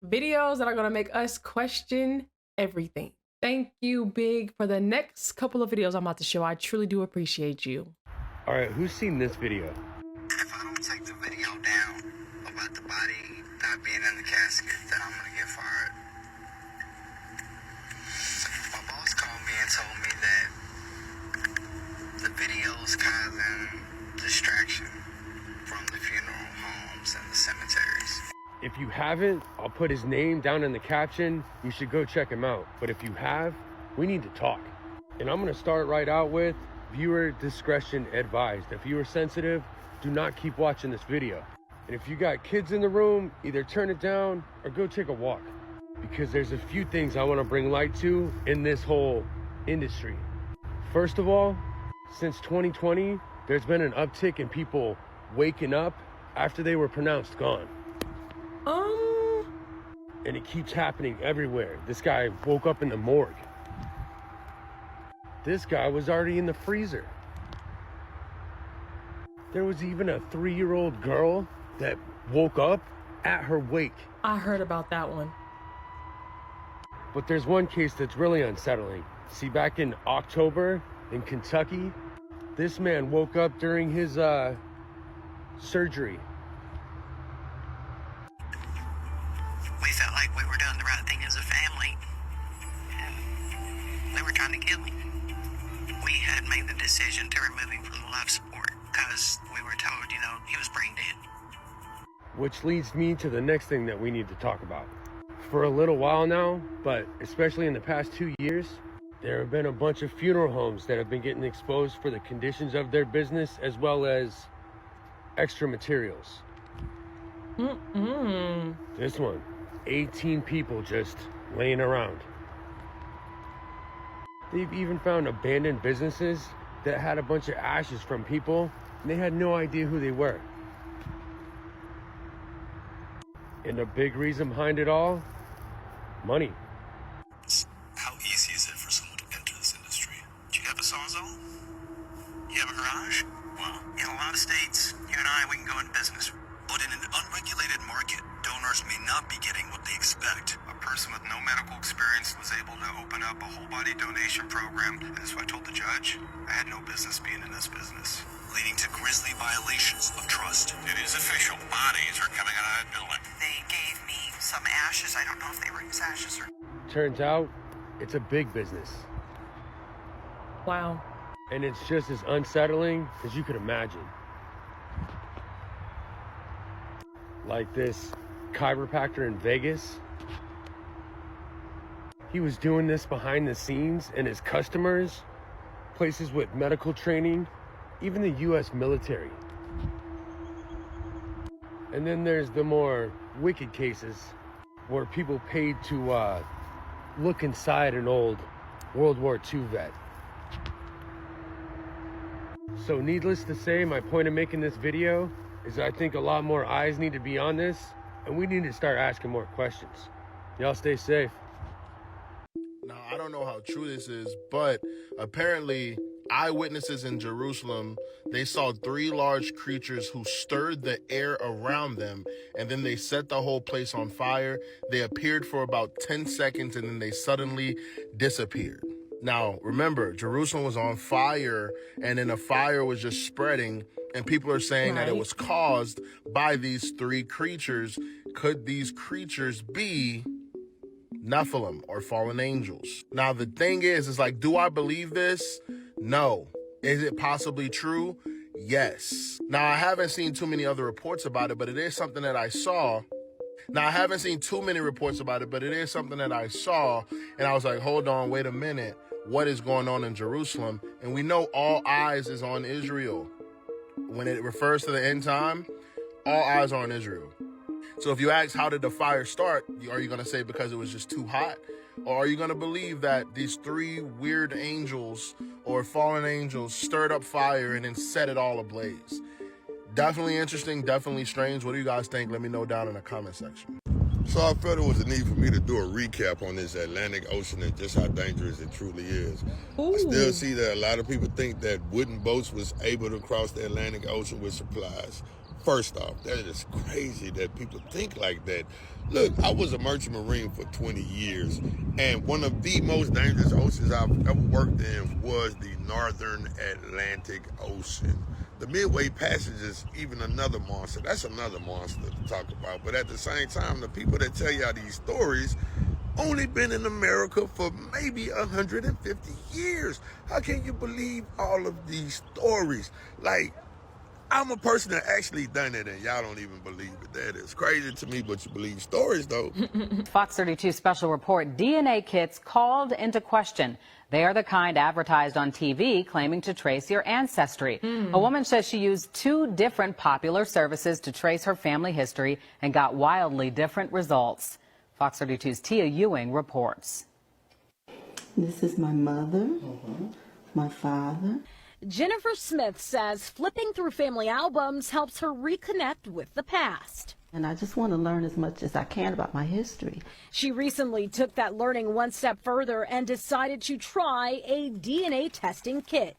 Videos that are gonna make us question everything. Thank you, Big, for the next couple of videos I'm about to show. I truly do appreciate you. All right, who's seen this video? If I don't take the video down about the body not being in the casket, then I'm gonna get fired. My boss called me and told me that the video's causing distraction from the funeral homes and the cemeteries. If you haven't, I'll put his name down in the caption. You should go check him out. But if you have, we need to talk. And I'm gonna start right out with viewer discretion advised. If you are sensitive, do not keep watching this video. And if you got kids in the room, either turn it down or go take a walk. Because there's a few things I wanna bring light to in this whole industry. First of all, since 2020, there's been an uptick in people waking up after they were pronounced gone. And it keeps happening everywhere. This guy woke up in the morgue. This guy was already in the freezer. There was even a 3-year-old girl that woke up at her wake. I heard about that one. But there's one case that's really unsettling. See, back in October in Kentucky, this man woke up during his surgery. We felt like we were doing the right thing as a family, and they were trying to kill him. We had made the decision to remove him from the life support because we were told, he was brain dead. Which leads me to the next thing that we need to talk about. For a little while now, but especially in the past 2 years, there have been a bunch of funeral homes that have been getting exposed for the conditions of their business as well as extra materials. This one, 18 people just laying around. They've even found abandoned businesses that had a bunch of ashes from people and they had no idea who they were. And the big reason behind it all, money. How easy is it for someone to enter this industry? Do you have a sawzall? You have a garage? Well, in a lot of states, you and I, we can go in business. But in an unregulated market, donors may not be getting what they expect. A person with no medical experience was able to open up a whole body donation program, and that's what I told the judge. I had no business being in this business, leading to grisly violations of trust. It is official. Bodies are coming out of that building. They gave me some ashes. I don't know if they were his ashes or... Turns out, it's a big business. Wow. And it's just as unsettling as you could imagine. Like this chiropractor in Vegas. He was doing this behind the scenes, and his customers, places with medical training, even the US military. And then there's the more wicked cases where people paid to look inside an old World War II vet. So needless to say, my point of making this video is I think a lot more eyes need to be on this, and we need to start asking more questions. Y'all stay safe. Now, I don't know how true this is, but apparently eyewitnesses in Jerusalem, they saw 3 large creatures who stirred the air around them, and then they set the whole place on fire. They appeared for about 10 seconds, and then they suddenly disappeared. Now, remember, Jerusalem was on fire, and then the fire was just spreading, and people are saying that it was caused by these 3 creatures. Could these creatures be Nephilim or fallen angels? Now, the thing is like, do I believe this? No. Is it possibly true? Yes. Now, I haven't seen too many other reports about it, but it is something that I saw. Now, I haven't seen too many reports about it, but it is something that I saw, and I was like, hold on, wait a minute. What is going on in Jerusalem? And we know all eyes is on Israel. When it refers to the end time, all eyes are on Israel. So if you ask, how did the fire start? Are you going to say because it was just too hot? Or are you going to believe that these 3 weird angels or fallen angels stirred up fire and then set it all ablaze? Definitely interesting, definitely strange. What do you guys think? Let me know down in the comment section. So I felt it was a need for me to do a recap on this Atlantic Ocean and just how dangerous it truly is. Ooh. I still see that a lot of people think that wooden boats was able to cross the Atlantic Ocean with supplies. First off, that is crazy that people think like that. Look, I was a merchant marine for 20 years, and one of the most dangerous oceans I've ever worked in was the Northern Atlantic Ocean. The Midway Passage is even another monster. That's another monster to talk about. But at the same time, the people that tell y'all these stories only been in America for maybe 150 years. How can you believe all of these stories? Like, I'm a person that actually done it, and y'all don't even believe it. That is crazy to me, but you believe stories, though. Fox 32 special report, DNA kits called into question. They are the kind advertised on TV claiming to trace your ancestry. A woman says she used 2 different popular services to trace her family history and got wildly different results. Fox 32's Tia Ewing reports. This is my mother, my father. Jennifer Smith says flipping through family albums helps her reconnect with the past. And I just want to learn as much as I can about my history. She recently took that learning one step further and decided to try a DNA testing kit.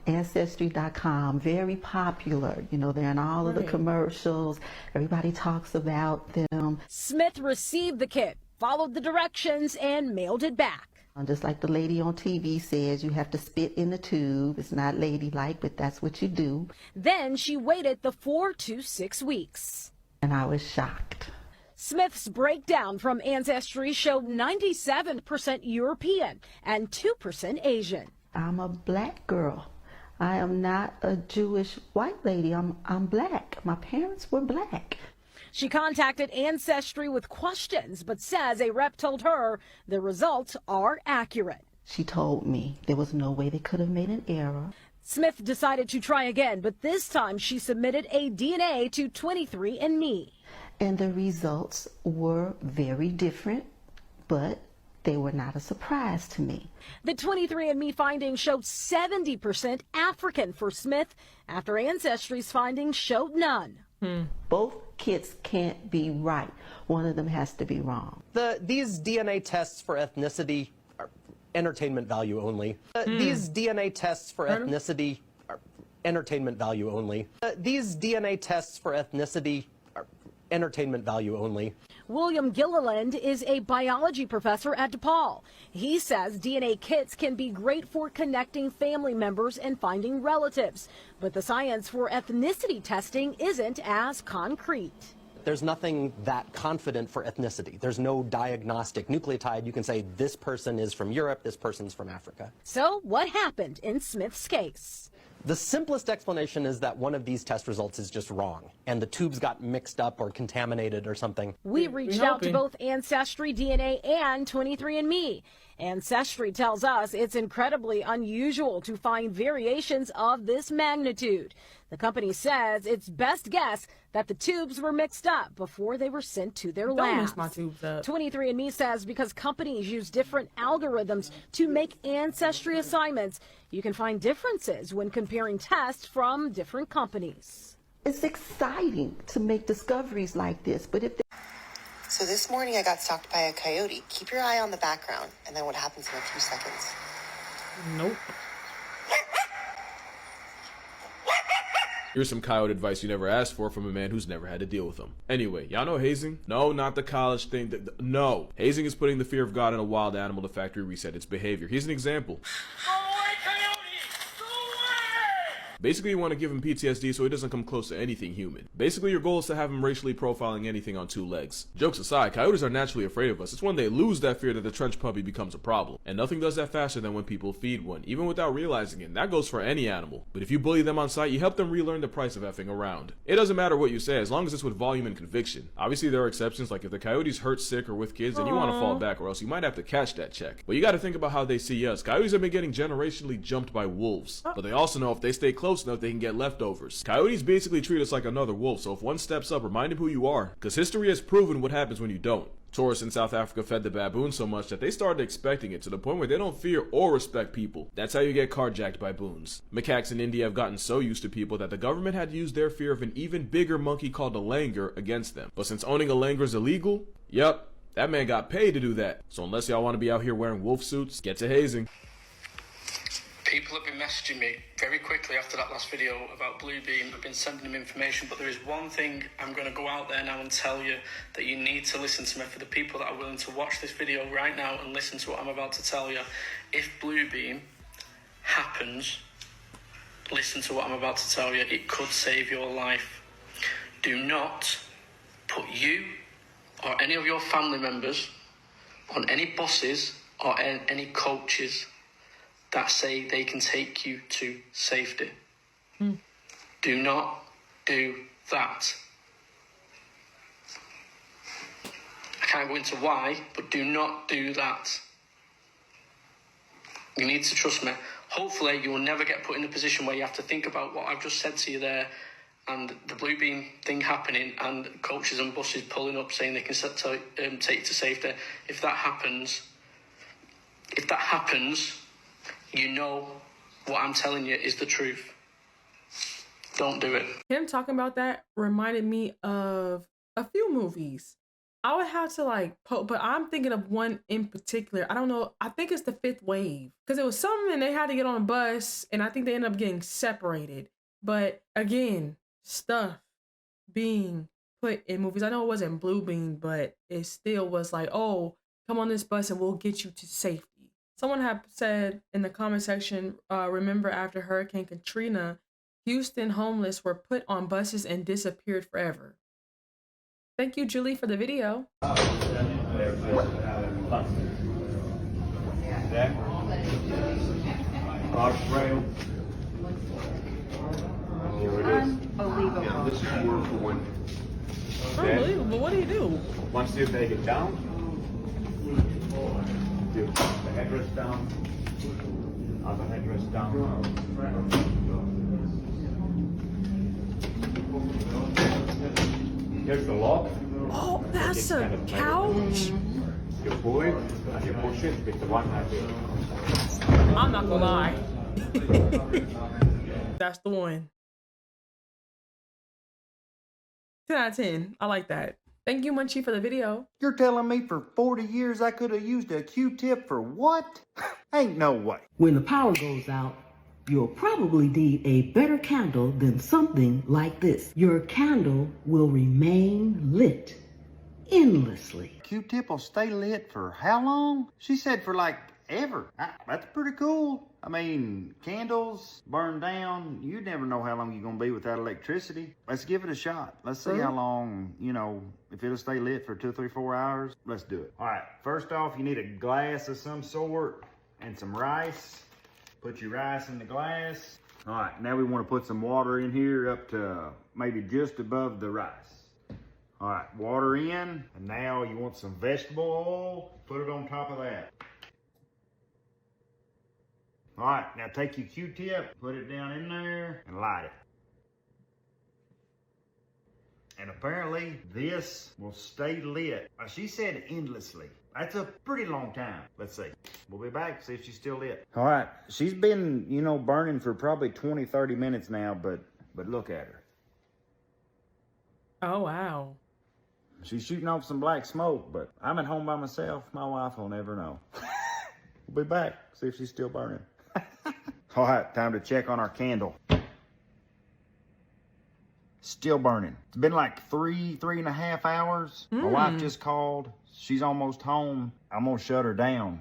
Ancestry.com, very popular. You know, they're in all of the commercials. Everybody talks about them. Smith received the kit, followed the directions, and mailed it back. Just like the lady on TV says, you have to spit in the tube. It's not ladylike, but that's what you do. Then she waited the 4 to 6 weeks. And I was shocked. Smith's breakdown from Ancestry showed 97% European and 2% Asian. I'm a black girl. I am not a Jewish white lady. I'm black. My parents were black. She contacted Ancestry with questions, but says a rep told her the results are accurate. She told me there was no way they could have made an error. Smith decided to try again, but this time she submitted a DNA to 23andMe. And the results were very different, but they were not a surprise to me. The 23andMe findings showed 70% African for Smith, after Ancestry's findings showed none. Both kits can't be right. One of them has to be wrong. These DNA tests for ethnicity are entertainment value only. These DNA tests for ethnicity are entertainment value only. These DNA tests for ethnicity are entertainment value only. William Gilliland is a biology professor at DePaul. He says DNA kits can be great for connecting family members and finding relatives, but the science for ethnicity testing isn't as concrete. There's nothing that confident for ethnicity. There's no diagnostic nucleotide. You can say this person is from Europe, this person's from Africa. So what happened in Smith's case? The simplest explanation is that one of these test results is just wrong, and the tubes got mixed up or contaminated or something. We reached out to both Ancestry DNA and 23andMe. Ancestry tells us it's incredibly unusual to find variations of this magnitude. The company says it's best guess that the tubes were mixed up before they were sent to their labs. Don't mix my tubes up. 23andMe says because companies use different algorithms to make ancestry assignments, you can find differences when comparing tests from different companies. It's exciting to make discoveries like this, but if So this morning I got stalked by a coyote. Keep your eye on the background, and then what happens in a few seconds. Nope. Here's some coyote advice you never asked for from a man who's never had to deal with them. Anyway, y'all know hazing? No, not the college thing. No. Hazing is putting the fear of God in a wild animal to factory reset its behavior. Here's an example. Basically, you want to give him PTSD so he doesn't come close to anything human. Basically, your goal is to have him racially profiling anything on 2 legs. Jokes aside, coyotes are naturally afraid of us. It's when they lose that fear that the trench puppy becomes a problem. And nothing does that faster than when people feed one, even without realizing it. And that goes for any animal. But if you bully them on sight, you help them relearn the price of effing around. It doesn't matter what you say, as long as it's with volume and conviction. Obviously, there are exceptions, like if the coyote's hurt, sick, or with kids, then you want to fall back, or else you might have to catch that check. But you got to think about how they see us. Coyotes have been getting generationally jumped by wolves. But they also know if they stay close enough, they can get leftovers. Coyotes basically treat us like another wolf, so if one steps up, remind him who you are, because history has proven what happens when you don't. Tourists in South Africa fed the baboons so much that they started expecting it, to the point where they don't fear or respect people. That's how you get carjacked by baboons. Macaques in India have gotten so used to people that the government had to use their fear of an even bigger monkey called a langur against them. But since owning a langur is illegal, yep, that man got paid to do that. So unless y'all want to be out here wearing wolf suits, get to hazing. People have been messaging me very quickly after that last video about Bluebeam. I've been sending them information, but there is one thing I'm going to go out there now and tell you that you need to listen to me. For the people that are willing to watch this video right now and listen to what I'm about to tell you, if Bluebeam happens, listen to what I'm about to tell you. It could save your life. Do not put you or any of your family members on any buses or any coaches that say they can take you to safety. Do not do that. I can't go into why, but do not do that. You need to trust me. Hopefully you will never get put in a position where you have to think about what I've just said to you there and the Bluebeam thing happening and coaches and buses pulling up saying they can take you to safety. If that happens, you know what I'm telling you is the truth. Don't do it. Him talking about that reminded me of a few movies. I would have to but I'm thinking of one in particular. I don't know. I think it's The Fifth Wave. Because it was something and they had to get on a bus and I think they ended up getting separated. But again, stuff being put in movies. I know it wasn't Bluebeam, but it still was like, oh, come on this bus and we'll get you to safety. Someone had said in the comment section, remember after Hurricane Katrina, Houston homeless were put on buses and disappeared forever. Thank you, Julie, for the video. Unbelievable. Yeah, this is word for one. Unbelievable. What do you do? Once you take it down, do the headrest down, other headrest down. Here's the lock. Oh, that's a couch? You pull it, and you push it with the one hand. I'm not gonna lie. That's the one. 10 out of 10. I like that. Thank you, Munchie, for the video. You're telling me for 40 years I could have used a Q-tip for what? Ain't no way. When the power goes out, you'll probably need a better candle than something like this. Your candle will remain lit endlessly. Q-tip will stay lit for how long? She said for like ever. That's pretty cool. I mean, candles burn down. You never know how long you're going to be without electricity. Let's give it a shot. Let's see how long, if it'll stay lit for 2, 3, 4 hours. Let's do it. All right, first off, you need a glass of some sort and some rice. Put your rice in the glass. All right, now we want to put some water in here up to maybe just above the rice. All right, water in, and now you want some vegetable oil. Put it on top of that. All right, now take your Q-tip, put it down in there, and light it. And apparently, this will stay lit. She said endlessly. That's a pretty long time. Let's see. We'll be back, see if she's still lit. All right, she's been, burning for probably 20, 30 minutes now, but look at her. Oh, wow. She's shooting off some black smoke, but I'm at home by myself. My wife will never know. We'll be back, see if she's still burning. All right, time to check on our candle. Still burning. It's been like 3.5 hours. My wife just called. She's almost home. I'm gonna shut her down.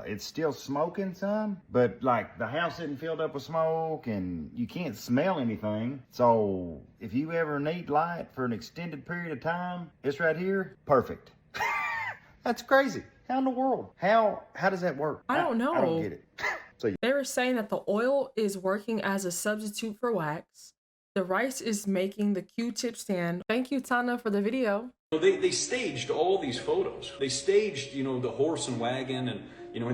It's still smoking some, but like the house isn't filled up with smoke and you can't smell anything. So if you ever need light for an extended period of time, it's right here. Perfect. That's crazy. How in the world? How does that work? I don't know. I don't get it. So they were saying that the oil is working as a substitute for wax. The rice is making the Q-tip stand. Thank you, Tana, for the video. They staged all these photos. They staged, the horse and wagon, and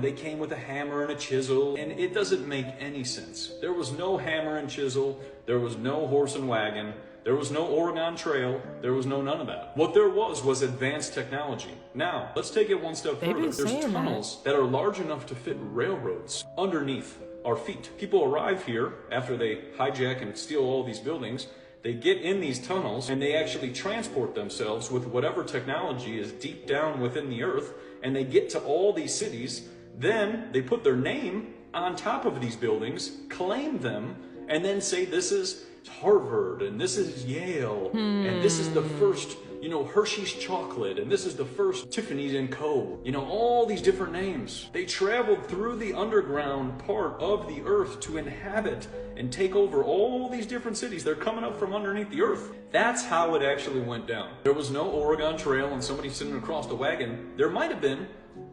they came with a hammer and a chisel, and it doesn't make any sense. There was no hammer and chisel. There was no horse and wagon. There was no Oregon Trail. There was none of that. What there was advanced technology. Now, let's take it one step further. There's tunnels that are large enough to fit railroads underneath our feet. People arrive here after they hijack and steal all these buildings. They get in these tunnels and they actually transport themselves with whatever technology is deep down within the earth, and they get to all these cities. Then they put their name on top of these buildings, claim them, and then say this is Harvard, and this is Yale, and this is the first, you know, Hershey's chocolate, and this is the first Tiffany's & Co. You know, all these different names. They traveled through the underground part of the earth to inhabit and take over all these different cities. They're coming up from underneath the earth. That's how it actually went down. There was no Oregon Trail and somebody sitting across the wagon. There might have been.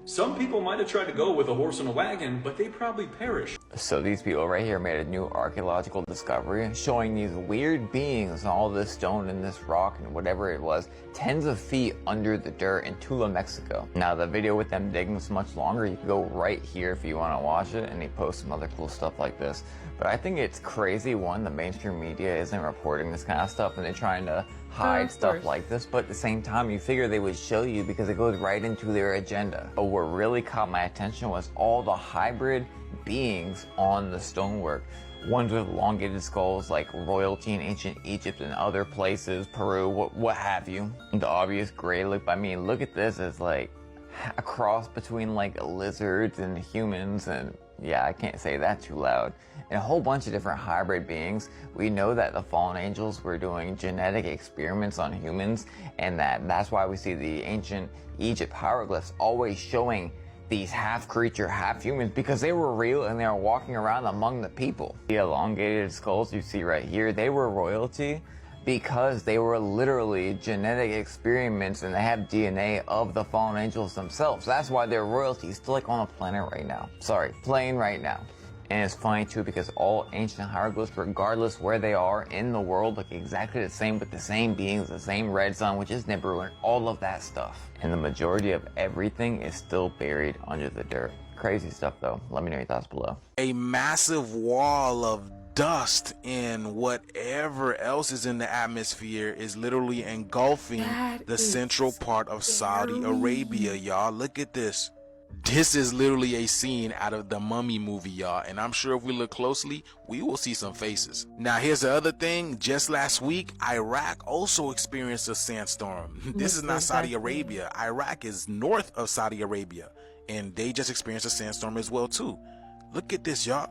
Some people might have tried to go with a horse and a wagon, but they probably perished. So these people right here made a new archaeological discovery showing these weird beings, all this stone and this rock and whatever it was, tens of feet under the dirt in Tula, Mexico. Now the video with them digging is much longer. You can go right here if you want to watch it, and they post some other cool stuff like this. But I think it's crazy, one, the mainstream media isn't reporting this kind of stuff, and they're trying to hide stuff like this, but at the same time you figure they would show you because it goes right into their agenda. But what really caught my attention was all the hybrid beings on the stonework. Ones with elongated skulls like royalty in ancient Egypt and other places, Peru, what have you. The obvious gray look, I mean, look at this, it's like a cross between like lizards and humans, and yeah, I can't say that too loud. And a whole bunch of different hybrid beings. We know that the fallen angels were doing genetic experiments on humans, and that's why we see the ancient Egypt hieroglyphs always showing these half creature, half humans, because they were real and they were walking around among the people. The elongated skulls you see right here, they were royalty because they were literally genetic experiments and they have DNA of the fallen angels themselves. That's why they're royalty, still like on a planet right now. Sorry, plane right now. And it's funny too because all ancient hieroglyphs, regardless where they are in the world, look exactly the same with the same beings, the same red sun, which is Nibiru, and all of that stuff. And the majority of everything is still buried under the dirt. Crazy stuff though. Let me know your thoughts below. A massive wall of dust and whatever else is in the atmosphere is literally engulfing the central part of Saudi Arabia, y'all. Look at this. This is literally a scene out of the Mummy movie, y'all, and I'm sure if we look closely, we will see some faces. Now, here's the other thing. Just last week, Iraq also experienced a sandstorm. This is not Saudi Arabia. Iraq is north of Saudi Arabia, and they just experienced a sandstorm as well, too. Look at this, y'all.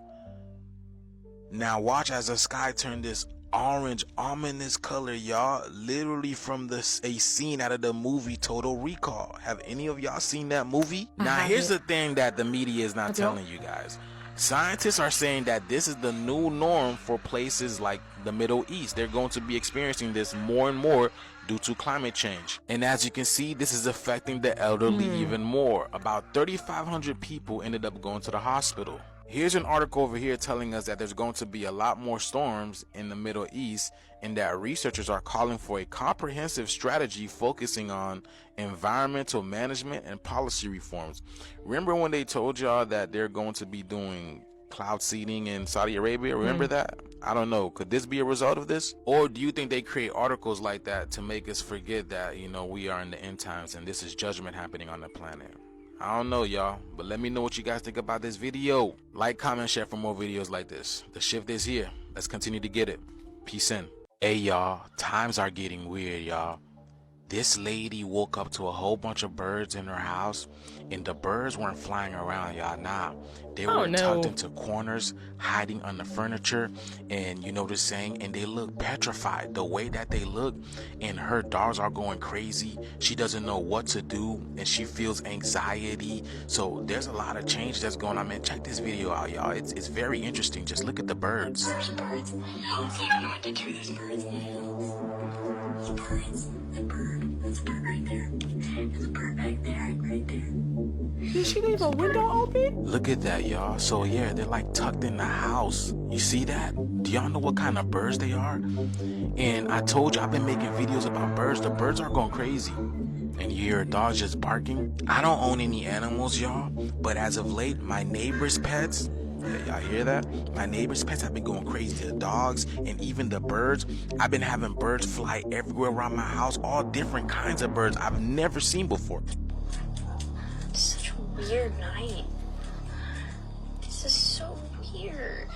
Now, watch as the sky turned this orange, ominous color, y'all, literally from a scene out of the movie Total Recall. Have any of y'all seen that movie? Now, here's the thing that the media is not telling you guys. Scientists are saying that this is the new norm for places like the Middle East. They're going to be experiencing this more and more due to climate change. And as you can see, this is affecting the elderly even more. About 3,500 people ended up going to the hospital. Here's an article over here telling us that there's going to be a lot more storms in the Middle East, and that researchers are calling for a comprehensive strategy focusing on environmental management and policy reforms. Remember when they told y'all that they're going to be doing cloud seeding in Saudi Arabia? Remember that? I don't know. Could this be a result of this? Or do you think they create articles like that to make us forget that, you know, we are in the end times and this is judgment happening on the planet? I don't know, y'all, but let me know what you guys think about this video. Like, comment, share for more videos like this. The shift is here. Let's continue to get it. Peace in. Hey, y'all, times are getting weird, y'all. This lady woke up to a whole bunch of birds in her house, and the birds weren't flying around, y'all. Nah, they were tucked into corners, hiding under furniture, and you know the saying, and they look petrified the way that they look, and her dogs are going crazy. She doesn't know what to do, and she feels anxiety. So there's a lot of change that's going on, man. Check this video out, y'all. It's very interesting. Just look at the birds. There's birds in the house. I don't know what to do. There's birds in the house. The birds. The bird. There's a bird right there. There's a bird back there. Right there. Did she leave a window open? Look at that, y'all. So yeah, they're like tucked in the house. You see that? Do y'all know what kind of birds they are? And I told you, I've been making videos about birds. The birds are going crazy. And you hear a dog just barking. I don't own any animals, y'all. But as of late, my neighbor's pets, yeah, y'all hear that? My neighbor's pets have been going crazy. The dogs and even the birds. I've been having birds fly everywhere around my house. All different kinds of birds I've never seen before. It's such a weird night. This is so weird.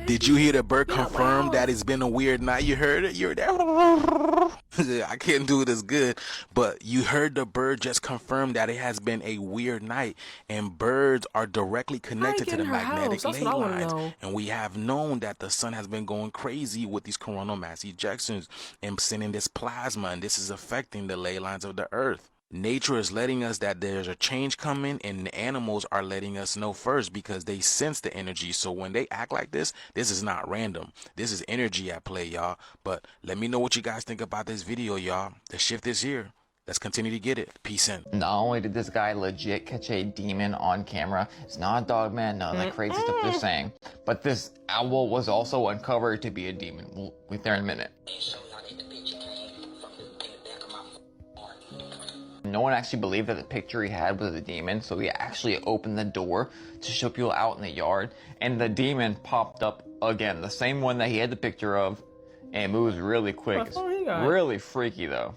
Did you hear the bird confirm that it's been a weird night? You heard it? You heard that? I can't do it as good, but you heard the bird just confirm that it has been a weird night, and birds are directly connected to the magnetic ley lines. And we have known that the sun has been going crazy with these coronal mass ejections and sending this plasma, and this is affecting the ley lines of the earth. Nature is letting us that there's a change coming, and the animals are letting us know first because they sense the energy. So when they act like this is not random. This is energy at play, y'all. But let me know what you guys think about this video, y'all. The shift is here. Let's continue to get it. Peace in. Not only did this guy legit catch a demon on camera, it's not a dog man, none of that crazy stuff they're saying, but this owl was also uncovered to be a demon. We'll be there in a minute. No one actually believed that the picture he had was a demon, so he actually opened the door to show people out in the yard, and the demon popped up again, the same one that he had the picture of, and moves really quick. It's really freaky though.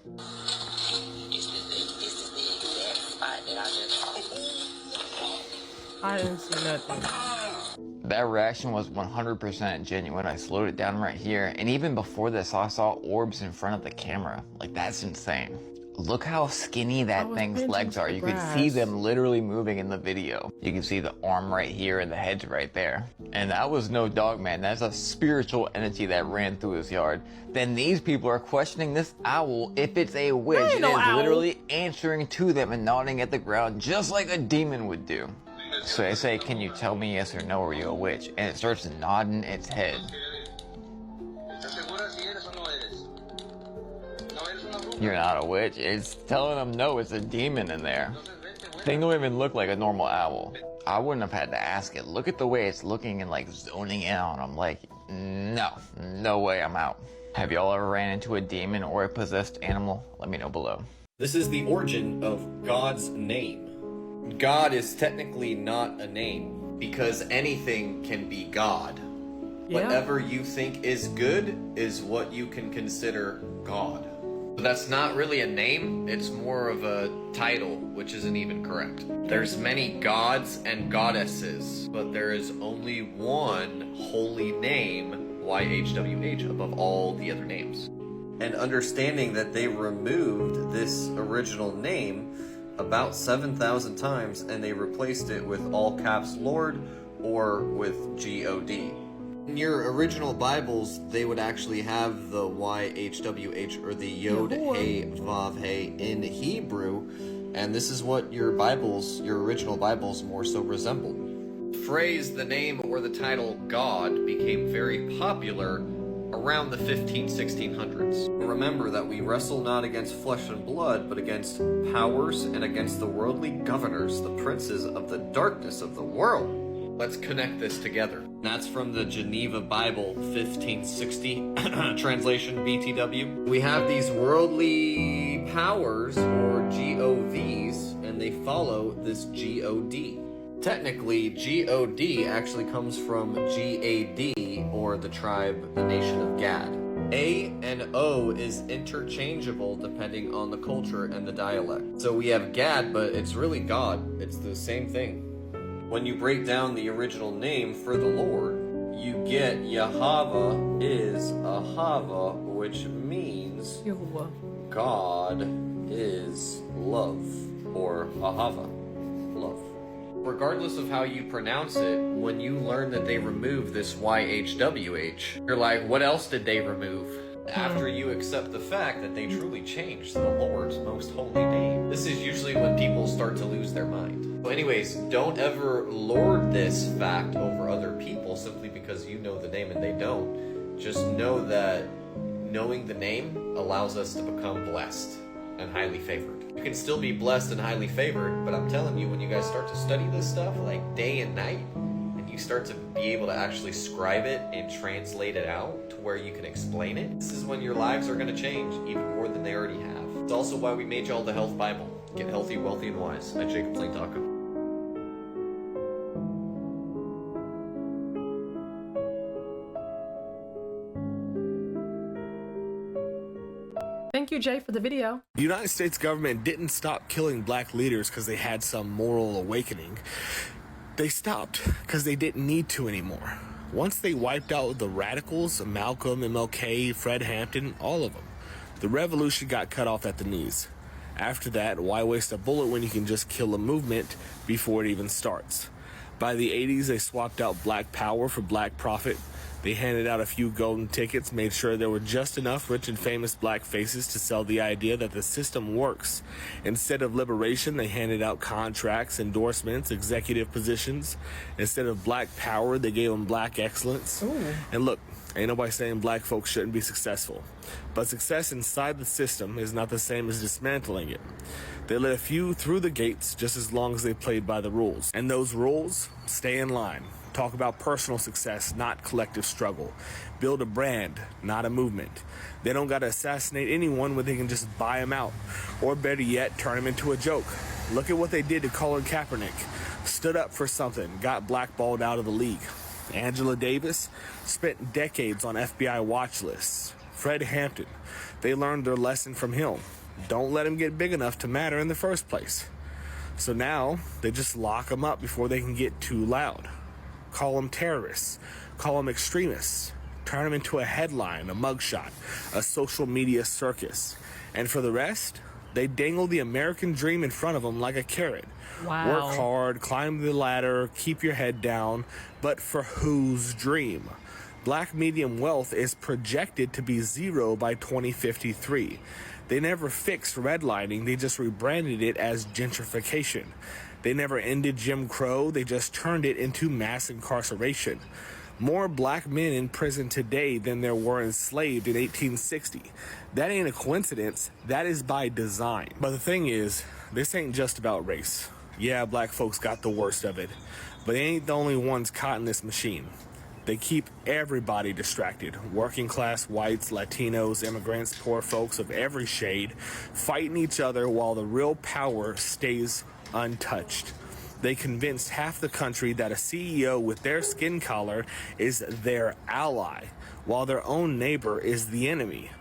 I didn't see nothing. That reaction was 100% genuine. I slowed it down right here, and even before this I saw orbs in front of the camera. Like, that's insane. Look how skinny that thing's legs are. You can see them literally moving in the video. You can see the arm right here and the head's right there. And that was no dog man. That's a spiritual entity that ran through his yard. Then these people are questioning this owl if it's a witch. It is literally answering to them and nodding at the ground just like a demon would do. So they say, can you tell me yes or no, are you a witch? And it starts nodding its head. You're not a witch. It's telling them no, it's a demon in there. They don't even look like a normal owl. I wouldn't have had to ask it. Look at the way it's looking and like zoning in on them. Like, no way, I'm out. Have y'all ever ran into a demon or a possessed animal? Let me know below. This is the origin of God's name. God is technically not a name because anything can be God. Yeah. Whatever you think is good is what you can consider God. But that's not really a name, it's more of a title, which isn't even correct. There's many gods and goddesses, but there is only one holy name, YHWH, above all the other names. And understanding that they removed this original name about 7,000 times and they replaced it with all caps Lord or with G-O-D. In your original Bibles, they would actually have the YHWH or the Yod He Vav He in Hebrew, and this is what your Bibles, your original Bibles, more so resembled. The phrase, the name or the title God became very popular around the 1600s. Remember that we wrestle not against flesh and blood, but against powers and against the worldly governors, the princes of the darkness of the world. Let's connect this together. That's from the Geneva Bible 1560 translation BTW. We have these worldly powers or GOVs and they follow this GOD. Technically, GOD actually comes from GAD or the tribe, the nation of Gad. A and O is interchangeable depending on the culture and the dialect. So we have Gad, but it's really God. It's the same thing. When you break down the original name for the Lord, you get Yahweh is Ahava, which means God is love, or Ahava, love. Regardless of how you pronounce it, when you learn that they remove this YHWH, you're like, what else did they remove? After you accept the fact that they truly changed the Lord's most holy name. This is usually when people start to lose their mind. So anyways, don't ever lord this fact over other people simply because you know the name and they don't. Just know that knowing the name allows us to become blessed and highly favored. You can still be blessed and highly favored, but I'm telling you, when you guys start to study this stuff like day and night, and you start to be able to actually scribe it and translate it out to where you can explain it, this is when your lives are going to change even more than they already have. It's also why we made y'all the Health Bible. Get healthy, wealthy, and wise at JacobLane.com. Thank you, Jay, for the video. The United States government didn't stop killing black leaders because they had some moral awakening. They stopped because they didn't need to anymore. Once they wiped out the radicals, Malcolm, MLK, Fred Hampton, all of them, The revolution got cut off at the knees. After that, why waste a bullet when you can just kill a movement before it even starts? By the 80s, they swapped out black power for black profit. They handed out a few golden tickets, made sure there were just enough rich and famous black faces to sell the idea that the system works. Instead of liberation, they handed out contracts, endorsements, executive positions. Instead of black power, they gave them black excellence. Ooh. And look, ain't nobody saying black folks shouldn't be successful. But success inside the system is not the same as dismantling it. They let a few through the gates just as long as they played by the rules. And those rules, stay in line. Talk about personal success, not collective struggle. Build a brand, not a movement. They don't got to assassinate anyone when they can just buy them out. Or better yet, turn them into a joke. Look at what they did to Colin Kaepernick. Stood up for something, got blackballed out of the league. Angela Davis spent decades on FBI watch lists. Fred Hampton, they learned their lesson from him. Don't let him get big enough to matter in the first place. So now, they just lock them up before they can get too loud. Call them terrorists, call them extremists, turn them into a headline, a mugshot, a social media circus. And for the rest, they dangle the American dream in front of them like a carrot. Wow. Work hard, climb the ladder, keep your head down, but for whose dream? Black median wealth is projected to be 0 by 2053. They never fixed redlining, they just rebranded it as gentrification. They never ended Jim Crow, they just turned it into mass incarceration. More black men in prison today than there were enslaved in 1860. That ain't a coincidence, that is by design. But the thing is, this ain't just about race. Yeah, black folks got the worst of it, but they ain't the only ones caught in this machine. They keep everybody distracted. Working class whites, Latinos, immigrants, poor folks of every shade, fighting each other while the real power stays untouched. They convinced half the country that a CEO with their skin color is their ally, while their own neighbor is the enemy.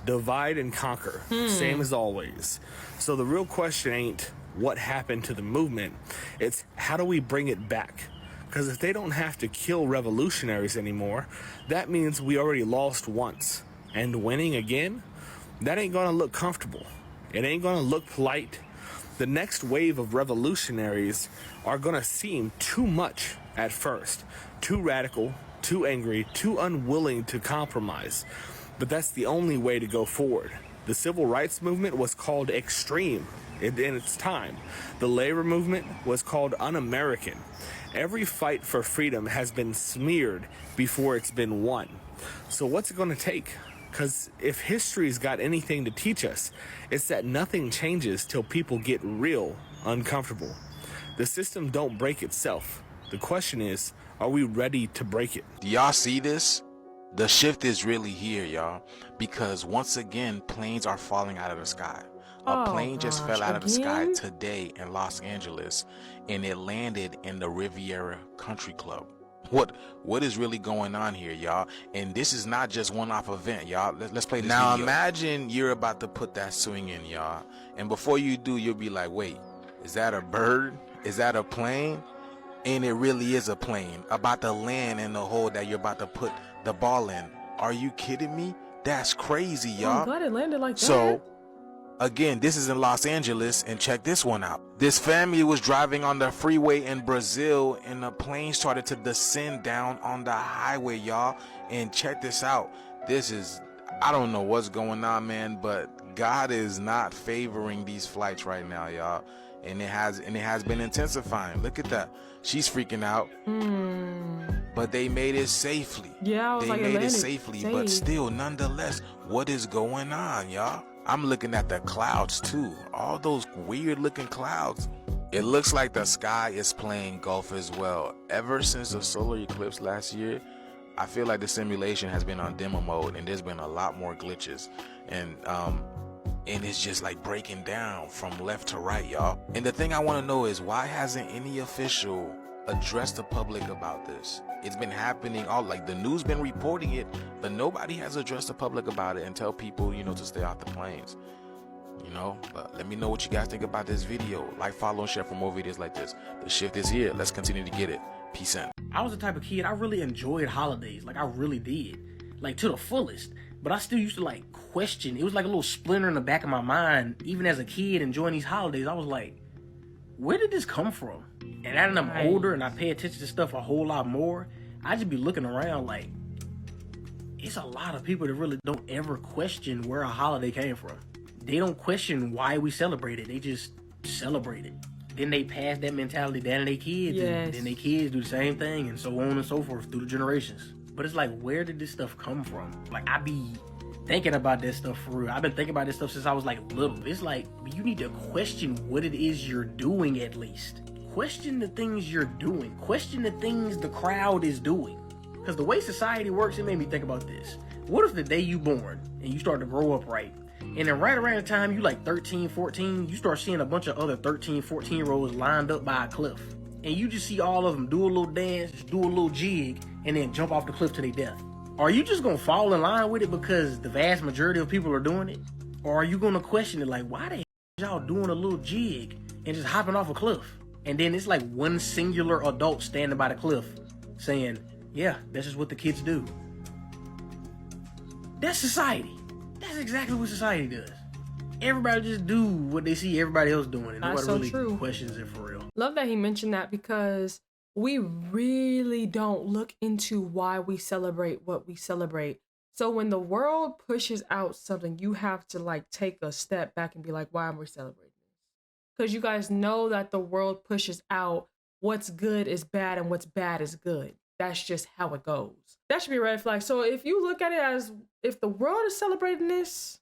Divide and conquer, same as always. So the real question ain't what happened to the movement, it's how do we bring it back? Because if they don't have to kill revolutionaries anymore, that means we already lost once. And winning again? That ain't gonna look comfortable. It ain't gonna look polite. The next wave of revolutionaries are gonna seem too much at first. Too radical, too angry, too unwilling to compromise. But that's the only way to go forward. The civil rights movement was called extreme in its time. The labor movement was called un-American. Every fight for freedom has been smeared before it's been won. So what's it gonna take? Because if history's got anything to teach us, it's that nothing changes till people get real uncomfortable. The system don't break itself. The question is, are we ready to break it? Do y'all see this? The shift is really here, y'all, because once again, planes are falling out of the sky. A plane just fell out of the sky today in Los Angeles, and it landed in the Riviera Country Club. What is really going on here, y'all? And this is not just one-off event, y'all. Let's play this now video. Imagine you're about to put that swing in, y'all, and before you do, you'll be like, wait, is that a bird? Is that a plane? And it really is a plane about to land in the hole that you're about to put the ball in. Are you kidding me? That's crazy, y'all. I'm glad it landed like that. So again, this is in Los Angeles, and check this one out. This family was driving on the freeway in Brazil, and the plane started to descend down on the highway, y'all. And check this out. This is, I don't know what's going on, man, but God is not favoring these flights right now, y'all. And it has been intensifying. Look at that. She's freaking out. But they made it safely. Yeah, I was like, they made it safely, but still, nonetheless, what is going on, y'all? I'm looking at the clouds too, all those weird looking clouds. It looks like the sky is playing golf as well. Ever since the solar eclipse last year, I feel like the simulation has been on demo mode, and there's been a lot more glitches, and it's just like breaking down from left to right, y'all. And the thing I want to know is, why hasn't any official addressed the public about this? It's been happening, all like the news been reporting it, but nobody has addressed the public about it and tell people, you know, to stay off the planes. You know, but let me know what you guys think about this video. Like, follow, and share for more videos like this. The shift is here. Let's continue to get it. Peace out. I was the type of kid, I really enjoyed holidays. Like, I really did. Like, to the fullest. but I still used to like question. It was like a little splinter in the back of my mind. Even as a kid enjoying these holidays, I was like, where did this come from? And now that I'm older and I pay attention to stuff a whole lot more, I just be looking around like, it's a lot of people that really don't ever question where a holiday came from. They don't question why we celebrate it. They just celebrate it. Then they pass that mentality down to their kids, and then their kids do the same thing, and so on and so forth through the generations. But it's like, where did this stuff come from? Like, I be thinking about this stuff for real. I've been thinking about this stuff since I was like little. It's like, you need to question what it is you're doing at least. Question the things you're doing. Question the things the crowd is doing. Because the way society works, it made me think about this. What if the day you born and you start to grow up right, and then right around the time you like 13, 14, you start seeing a bunch of other 13, 14-year-olds lined up by a cliff. And you just see all of them do a little dance, do a little jig, and then jump off the cliff to their death. Are you just going to fall in line with it because the vast majority of people are doing it? Or are you going to question it like, why the hell y'all doing a little jig and just hopping off a cliff? And then it's like one singular adult standing by the cliff saying, yeah, that's just what the kids do. That's society. That's exactly what society does. Everybody just do what they see everybody else doing, and nobody really questions it for real. Love that he mentioned that, because we really don't look into why we celebrate what we celebrate. So when the world pushes out something, you have to like take a step back and be like, why am we celebrating this? Because you guys know that the world pushes out what's good is bad and what's bad is good. That's just how it goes. That should be a red flag. So if you look at it as if the world is celebrating this,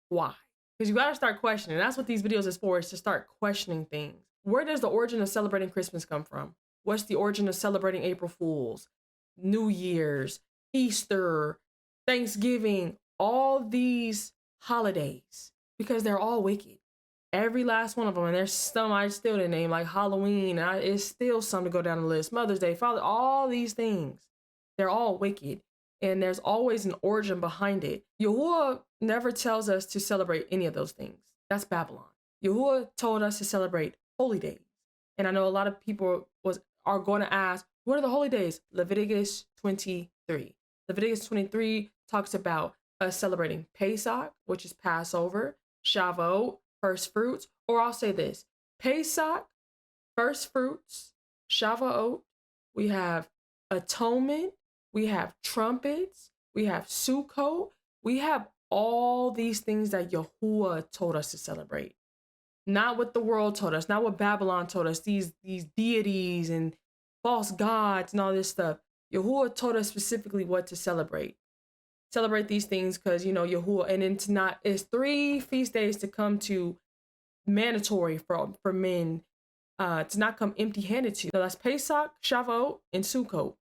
why? Because you got to start questioning. That's what these videos is for, is to start questioning things. Where does the origin of celebrating Christmas come from? What's the origin of celebrating April Fools, New Year's, Easter, Thanksgiving, all these holidays? Because they're all wicked. Every last one of them. And there's some I still didn't name, like Halloween. It's still some to go down the list. Mother's Day, Father, all these things. They're all wicked. And there's always an origin behind it. Yahuwah never tells us to celebrate any of those things. That's Babylon. Yahuwah told us to celebrate holy days. And I know a lot of people are going to ask, what are the holy days? Leviticus 23. Leviticus 23 talks about us celebrating Pesach, which is Passover, Shavuot, first fruits. Or I'll say this, Pesach, first fruits, Shavuot, we have atonement, we have trumpets, we have Sukkot, we have all these things that Yahuwah told us to celebrate. Not what the world told us, not what Babylon told us, these deities and false gods and all this stuff. Yahuwah told us specifically what to celebrate. Celebrate these things because, you know, Yahuwah, and it's 3 feast days to come to mandatory for men to not come empty-handed to. So that's Pesach, Shavuot, and Sukkot.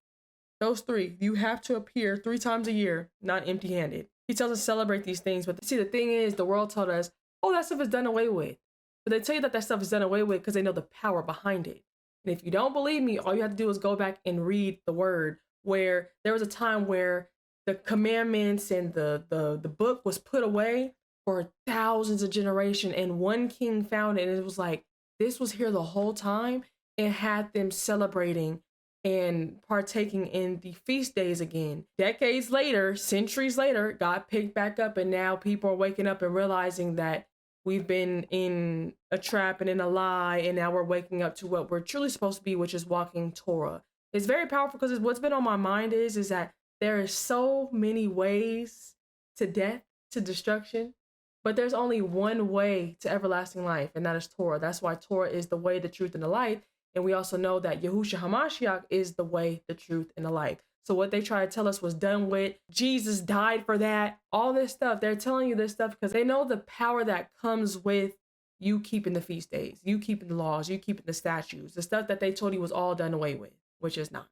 Those 3, you have to appear 3 times a year, not empty-handed. He tells us to celebrate these things, but see, the thing is, the world told us, oh, that stuff is done away with. But they tell you that stuff is done away with because they know the power behind it. And if you don't believe me, all you have to do is go back and read the word, where there was a time where the commandments and the book was put away for thousands of generations, and one king found it, and it was like, this was here the whole time, and had them celebrating and partaking in the feast days again. Decades later, centuries later, got picked back up, and now people are waking up and realizing that we've been in a trap and in a lie, and now we're waking up to what we're truly supposed to be, which is walking Torah. It's very powerful because what's been on my mind is that there are so many ways to death, to destruction, but there's only one way to everlasting life, and that is Torah. That's why Torah is the way, the truth, and the life. And we also know that Yahushua HaMashiach is the way, the truth, and the life. So what they try to tell us was done with. Jesus died for that. All this stuff. They're telling you this stuff because they know the power that comes with you keeping the feast days, you keeping the laws, you keeping the statutes, the stuff that they told you was all done away with, which is not.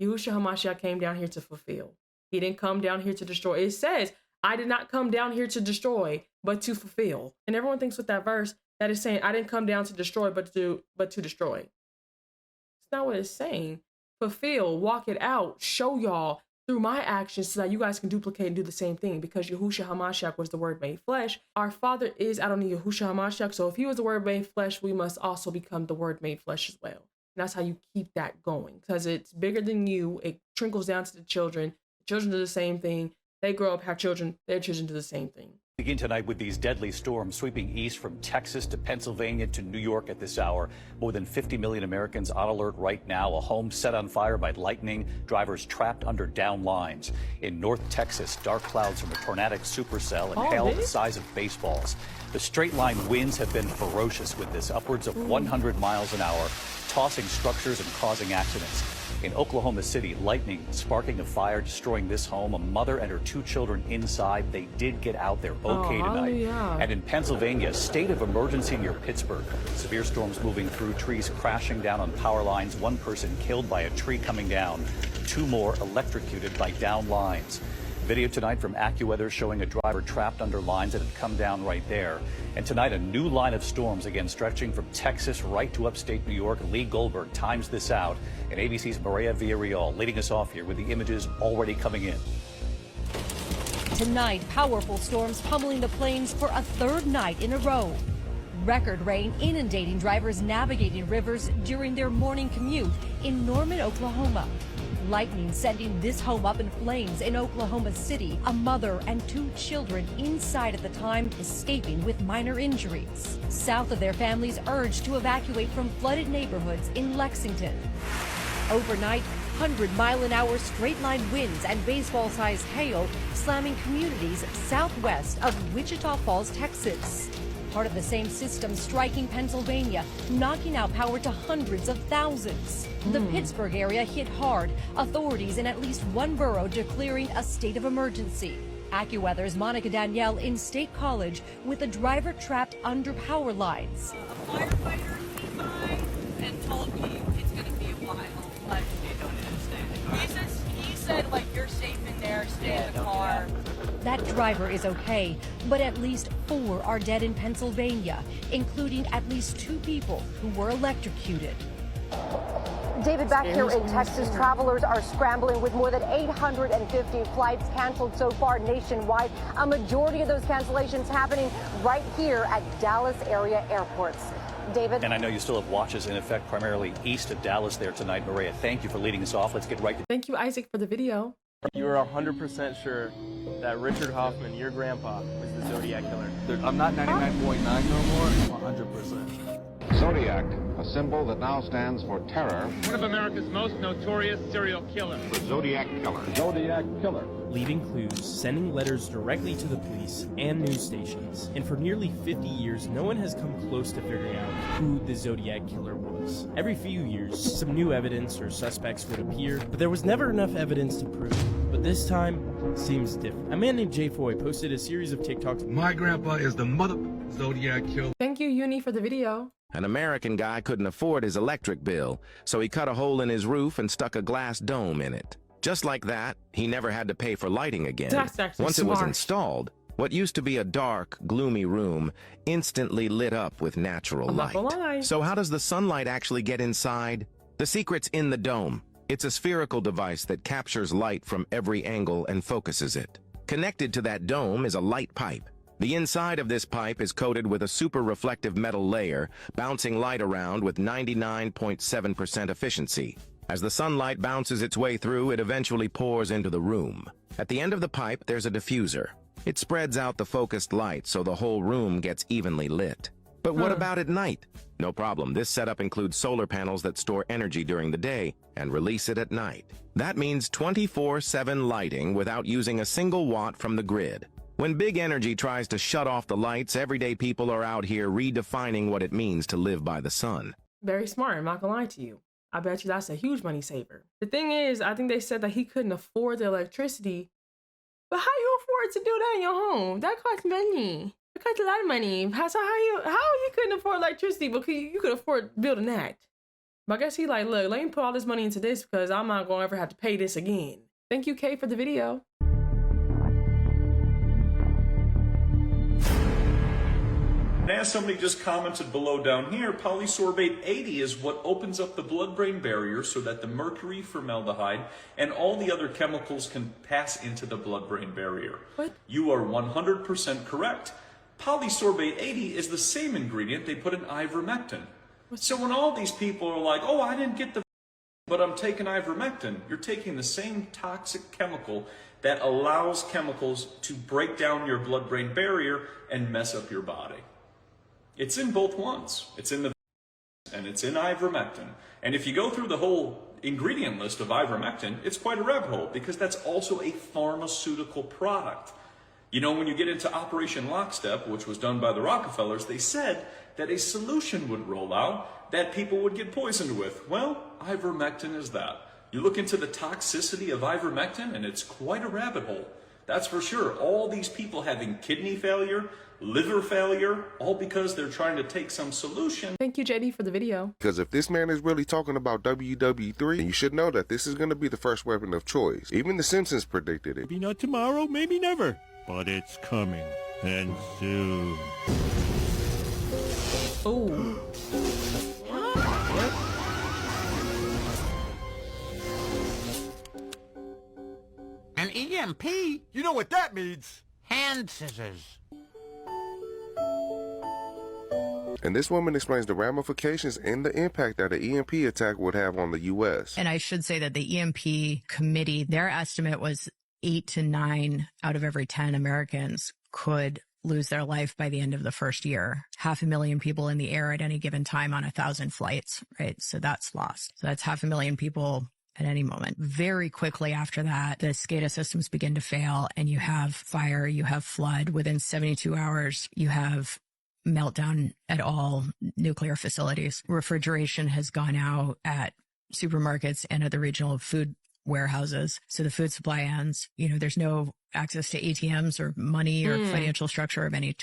Yahushua HaMashiach came down here to fulfill. He didn't come down here to destroy. It says, I did not come down here to destroy, but to fulfill. And everyone thinks with that verse that is saying, I didn't come down to destroy, but to destroy. It's not what it's saying. Fulfill, walk it out, show y'all through my actions so that you guys can duplicate and do the same thing, because Yahushua HaMashiach was the word made flesh. Our Father is Adonai Yahushua HaMashiach. So if he was the word made flesh, we must also become the word made flesh as well. And that's how you keep that going, because it's bigger than you. It trickles down to the children. The children do the same thing. they grow up, have children, their children do the same thing. Begin tonight with these deadly storms sweeping east from Texas to Pennsylvania to New York at this hour. More than 50 million Americans on alert right now. A home set on fire by lightning, drivers trapped under down lines. In North Texas, dark clouds from a tornadic supercell and hail the size of baseballs. The straight line winds have been ferocious with this, upwards of 100 miles an hour, tossing structures and causing accidents. In Oklahoma City, lightning sparking a fire, destroying this home. A mother and her 2 children inside. They did get out. They're okay tonight. Yeah. And in Pennsylvania, state of emergency near Pittsburgh. Severe storms moving through, trees crashing down on power lines. 1 person killed by a tree coming down. 2 more electrocuted by down lines. Video tonight from AccuWeather showing a driver trapped under lines that had come down right there. And tonight, a new line of storms, again, stretching from Texas right to upstate New York. Lee Goldberg times this out. And ABC's Maria Villarreal leading us off here with the images already coming in. Tonight, powerful storms pummeling the plains for a 3rd night in a row. Record rain inundating drivers navigating rivers during their morning commute in Norman, Oklahoma. Lightning sending this home up in flames in Oklahoma City. A mother and 2 children inside at the time, escaping with minor injuries. South of their families urged to evacuate from flooded neighborhoods in Lexington. Overnight, 100-mile-an-hour straight-line winds and baseball-sized hail slamming communities southwest of Wichita Falls, Texas. Part of the same system striking Pennsylvania, knocking out power to hundreds of thousands. The Pittsburgh area hit hard, authorities in at least 1 borough declaring a state of emergency. AccuWeather's Monica Danielle in State College with a driver trapped under power lines. A firefighter came by and told me it's going to be a while, but they don't understand. He said, like, you're safe in there, stay in the car. That driver is okay, but at least 4 are dead in Pennsylvania, including at least 2 people who were electrocuted. David, back here in Texas, travelers are scrambling with more than 850 flights canceled so far nationwide. A majority of those cancellations happening right here at Dallas area airports. David? And I know you still have watches in effect primarily east of Dallas there tonight. Maria, thank you for leading us off. Let's get right to... Thank you, Isaac, for the video. You were 100% sure that Richard Hoffman, your grandpa, was the Zodiac Killer. I'm not 99.9 no more, I'm 100%. Zodiac, a symbol that now stands for terror. One of America's most notorious serial killers. The Zodiac Killer. Zodiac Killer. Leaving clues, sending letters directly to the police and news stations. And for nearly 50 years, no one has come close to figuring out who the Zodiac Killer was. Every few years, some new evidence or suspects would appear, but there was never enough evidence to prove it. But this time, seems different. A man named Jay Foy posted a series of TikToks. My grandpa is the mother Zodiac Killer. Thank you, Uni, for the video. An American guy couldn't afford his electric bill, so he cut a hole in his roof and stuck a glass dome in it. Just like that, he never had to pay for lighting again. That's actually Once smart. It was installed, what used to be a dark, gloomy room instantly lit up with natural I'm not gonna lie. light. So how does the sunlight actually get inside? The secret's in the dome. It's a spherical device that captures light from every angle and focuses it. Connected to that dome is a light pipe. The inside of this pipe is coated with a super reflective metal layer, bouncing light around with 99.7% efficiency. As the sunlight bounces its way through, it eventually pours into the room. At the end of the pipe, there's a diffuser. It spreads out the focused light so the whole room gets evenly lit. But what about at night? No problem. This setup includes solar panels that store energy during the day and release it at night. That means 24/7 lighting without using a single watt from the grid. When big energy tries to shut off the lights, everyday people are out here redefining what it means to live by the sun. Very smart, I'm not gonna lie to you. I bet you that's a huge money saver. The thing is, I think they said that he couldn't afford the electricity. But how you afford to do that in your home? That costs money. It costs a lot of money. So how you couldn't afford electricity, but you could afford building that? But I guess he like, look, let me put all this money into this because I'm not gonna ever have to pay this again. Thank you, Kay, for the video. And as somebody just commented below down here, polysorbate 80 is what opens up the blood-brain barrier so that the mercury, formaldehyde, and all the other chemicals can pass into the blood-brain barrier. What? You are 100% correct. Polysorbate 80 is the same ingredient they put in ivermectin. So when all these people are like, oh, I didn't get the But I'm taking ivermectin. You're taking the same toxic chemical that allows chemicals to break down your blood-brain barrier and mess up your body. It's in both ones. It's in the and it's in ivermectin. And if you go through the whole ingredient list of ivermectin, it's quite a rabbit hole because that's also a pharmaceutical product. You know, when you get into Operation Lockstep, which was done by the Rockefellers, they said that a solution would roll out that people would get poisoned with. Well, ivermectin is that. You look into the toxicity of ivermectin, and it's quite a rabbit hole. That's for sure. All these people having kidney failure, liver failure, all because they're trying to take some solution. Thank you, JD, for the video. Because if this man is really talking about WW3, then you should know that this is going to be the first weapon of choice. Even The Simpsons predicted it. Maybe not tomorrow, maybe never. But it's coming, and soon. Oh. An EMP? You know what that means? Hand scissors. And this woman explains the ramifications and the impact that an EMP attack would have on the U.S. And I should say that the EMP committee, their estimate was 8 to 9 out of every 10 Americans could lose their life by the end of the first year. 500,000 people in the air at any given time on 1,000 flights, right? So that's lost. So that's 500,000 people at any moment. Very quickly after that, the SCADA systems begin to fail and you have fire, you have flood. Within 72 hours, you have meltdown at all nuclear facilities. Refrigeration has gone out at supermarkets and at the regional food warehouses. So the food supply ends. You know, there's no access to ATMs or money or financial structure of any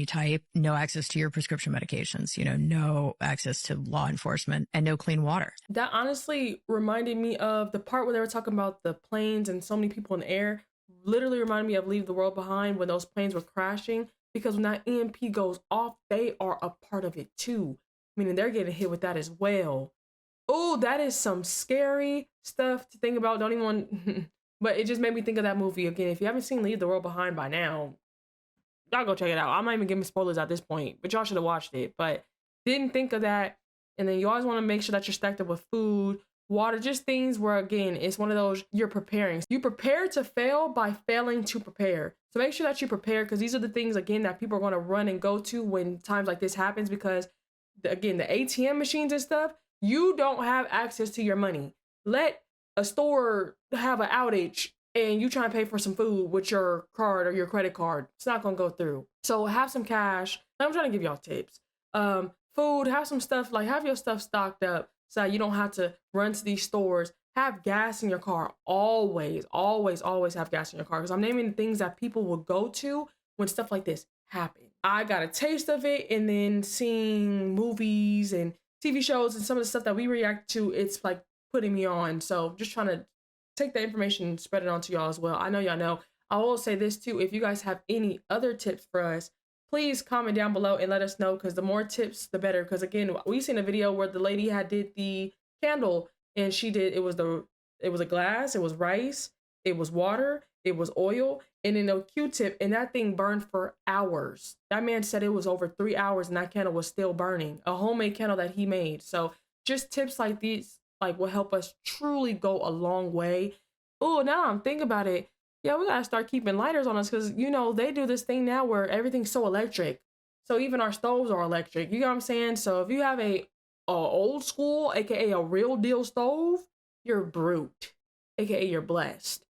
type. No access to your prescription medications. You know, no access to law enforcement and no clean water. That honestly reminded me of the part where they were talking about the planes and so many people in the air. Literally reminded me of Leave the World Behind when those planes were crashing. Because when that EMP goes off, they are a part of it too. Meaning they're getting hit with that as well. Oh, that is some scary stuff to think about. Don't even want, but it just made me think of that movie again. If you haven't seen Leave the World Behind by now, y'all go check it out. I'm not even giving spoilers at this point, but y'all should have watched it. But didn't think of that. And then you always want to make sure that you're stacked up with food, water, just things where, again, it's one of those, you're preparing. You prepare to fail by failing to prepare. So make sure that you prepare, because these are the things, again, that people are going to run and go to when times like this happens, because, again, the ATM machines and stuff, you don't have access to your money. Let a store have an outage and you try and pay for some food with your card or your credit card. It's not going to go through. So have some cash. I'm trying to give y'all tips. Food, have some stuff, like have your stuff stocked up so that you don't have to run to these stores. Have gas in your car. Always, always, always have gas in your car. Because I'm naming the things that people will go to when stuff like this happen. I got a taste of it, and then seeing movies and TV shows and some of the stuff that we react to, it's like putting me on. So just trying to take that information and spread it on to y'all as well. I know y'all know. I will say this too. If you guys have any other tips for us, please comment down below and let us know, because the more tips, the better. Because again, we seen a video where the lady did the candle, and she did, it was a glass, it was rice, it was water, it was oil, and then a Q-tip, and that thing burned for hours. That man said it was over 3 hours and that candle was still burning. A homemade candle that he made. So just tips like these will help us truly go a long way. Oh, now I'm thinking about it. Yeah, we gotta start keeping lighters on us, because you know they do this thing now where everything's so electric. So even our stoves are electric. You know what I'm saying? So if you have a old school, aka a real deal stove, you're brute, aka you're blessed.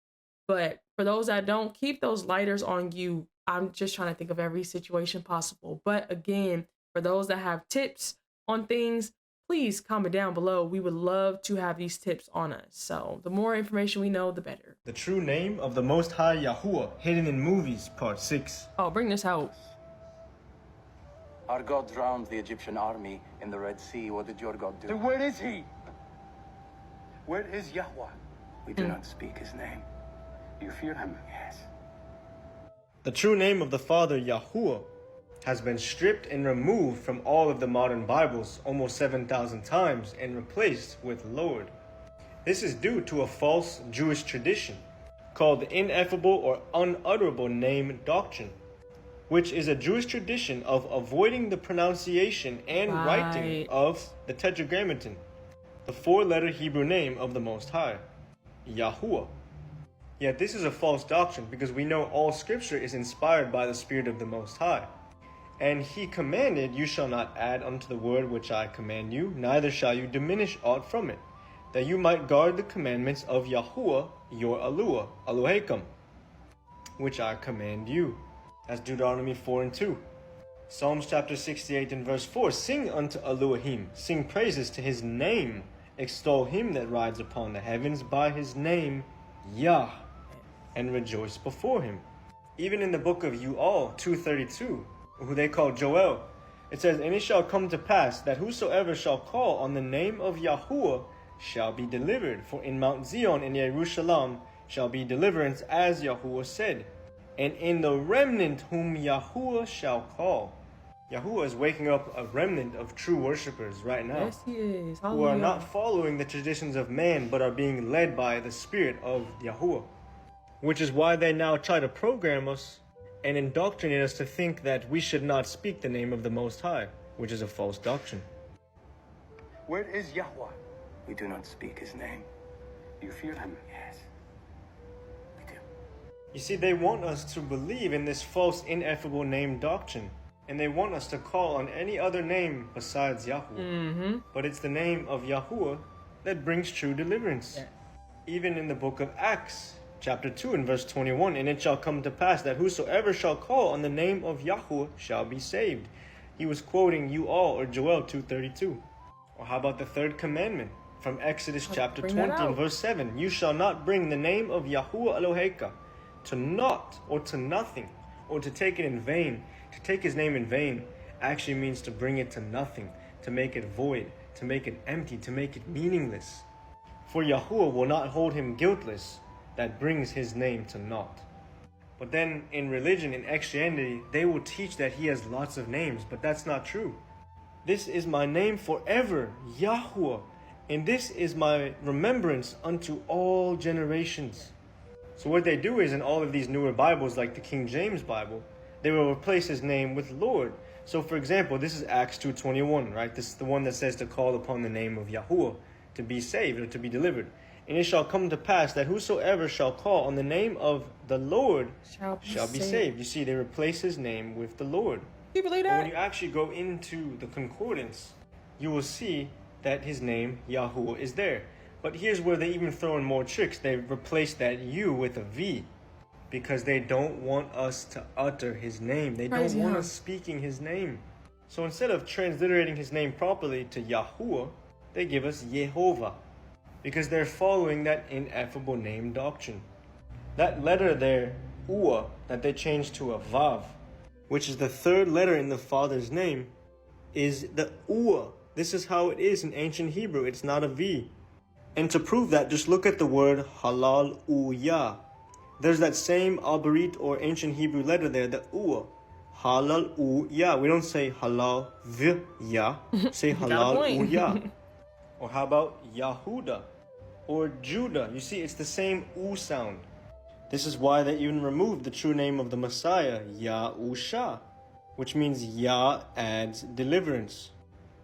But for those that don't, keep those lighters on you. I'm just trying to think of every situation possible. But again, for those that have tips on things, please comment down below. We would love to have these tips on us. So the more information we know, the better. The true name of the Most High Yahuwah, hidden in movies, part 6. Oh, bring this out. Our God drowned the Egyptian army in the Red Sea. What did your God do? Then where is he? Where is Yahweh? We do not speak his name. You fear him? Yes. The true name of the Father, Yahuwah, has been stripped and removed from all of the modern Bibles almost 7,000 times and replaced with Lord. This is due to a false Jewish tradition called the ineffable or unutterable name doctrine, which is a Jewish tradition of avoiding the pronunciation and writing of the Tetragrammaton. the four-letter Hebrew name of the Most High, Yahuwah. Yet this is a false doctrine because we know all scripture is inspired by the Spirit of the Most High. And he commanded, you shall not add unto the word which I command you, neither shall you diminish aught from it, that you might guard the commandments of Yahuwah, your Eluah, Elohecum, which I command you. That's Deuteronomy 4:2. Psalms chapter 68 and verse 4, sing unto Elohim, sing praises to his name, extol him that rides upon the heavens by his name, Yah, and rejoice before him. Even in the book of Ual 2:32, who they call Joel, it says, and it shall come to pass that whosoever shall call on the name of Yahuwah shall be delivered. For in Mount Zion in Jerusalem shall be deliverance, as Yahuwah said, and in the remnant whom Yahuwah shall call. Yahuwah is waking up a remnant of true worshippers right now. Yes, he is. Who are not following the traditions of man, but are being led by the Spirit of Yahuwah. Which is why they now try to program us and indoctrinate us to think that we should not speak the name of the Most High, which is a false doctrine. Where is Yahweh? We do not speak his name. You fear him? Yes. You see, they want us to believe in this false, ineffable name doctrine. And they want us to call on any other name besides Yahuwah. But it's the name of Yahuwah that brings true deliverance. Yeah. Even in the book of Acts, chapter 2 and verse 21, and it shall come to pass that whosoever shall call on the name of Yahuwah shall be saved. He was quoting Ual or Joel 2:32. Or how about the third commandment from Exodus chapter 20 and verse 7? You shall not bring the name of Yahuwah Eloheka to naught or to nothing, or to take it in vain. To take his name in vain actually means to bring it to nothing, to make it void, to make it empty, to make it meaningless. For Yahuwah will not hold him guiltless that brings his name to naught. But then in religion, in Christianity, they will teach that he has lots of names, but that's not true. This is my name forever, Yahuwah, and this is my remembrance unto all generations. So what they do is, in all of these newer Bibles, like the King James Bible, they will replace his name with Lord. So for example, this is Acts 2:21, right? This is the one that says to call upon the name of Yahuwah to be saved or to be delivered. And it shall come to pass that whosoever shall call on the name of the Lord shall be saved. You see, they replace his name with the Lord. You believe that? And when you actually go into the concordance, you will see that his name, Yahuwah, is there. But here's where they even throw in more tricks. They replace that U with a V, because they don't want us to utter his name. They don't want us speaking his name. So instead of transliterating his name properly to Yahuwah, they give us Yehovah, because they're following that ineffable name doctrine. That letter there, Ua, that they changed to a Vav, which is the third letter in the Father's name, is the Ua. This is how it is in ancient Hebrew. It's not a V. And to prove that, just look at the word Halal Uya. There's that same Abarit or ancient Hebrew letter there, the Ua. Halal Uya. We don't say Halal Vya. Say Halal Uya. Or how about Yahuda or Judah? You see, it's the same U sound. This is why they even removed the true name of the Messiah, Yahusha, which means Yah adds deliverance.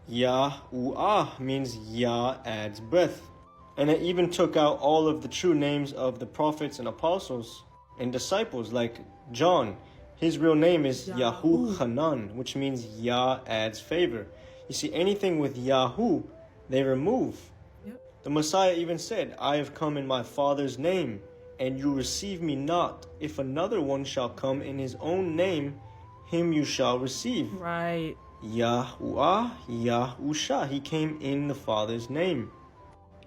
Yahuah means Yah adds breath. And it even took out all of the true names of the prophets and apostles and disciples, like John. His real name is Yahuchanan, which means Yah adds favor. You see, anything with Yahu, they remove. The Messiah even said, I have come in my Father's name, and you receive me not. If another one shall come in his own name, him you shall receive. Right. Yahuah, Yahusha. He came in the Father's name.